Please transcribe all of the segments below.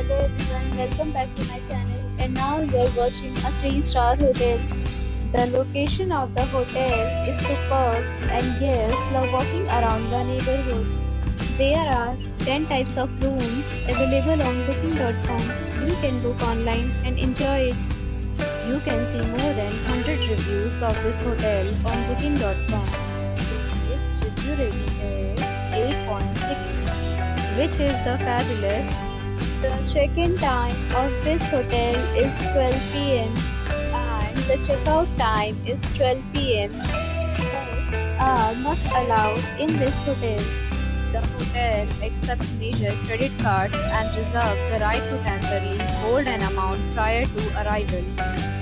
Hello everyone, welcome back to my channel, and now you are watching a 3-star hotel. The location of the hotel is superb and guests love walking around the neighborhood. There are 10 types of rooms available on booking.com. You can book online and enjoy it. You can see more than 100 reviews of this hotel on booking.com. Its review rating is 8.6, which is the fabulous. The check-in time of this hotel is 12 p.m. and the checkout time is 12 p.m. Pets are not allowed in this hotel. The hotel accepts major credit cards and reserves the right to temporarily hold an amount prior to arrival.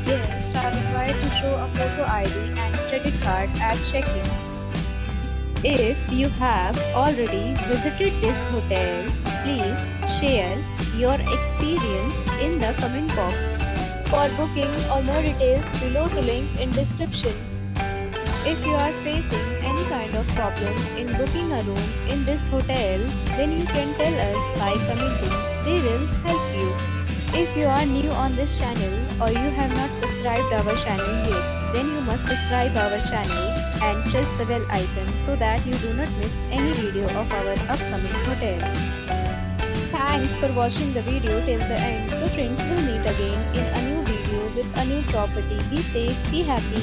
Guests are required to show a photo ID and credit card at check-in. If you have already visited this hotel, please share your experience in the comment box. For booking or more details, below the link in description. If you are facing any kind of problem in booking a room in this hotel, then you can tell us by commenting. We will help you. If you are new on this channel or you have not subscribed our channel yet, then you must subscribe our channel and press the bell icon so that you do not miss any video of our upcoming hotel. Thanks for watching the video till the end. So friends, will meet again in a new video with a new property. Be safe, be happy.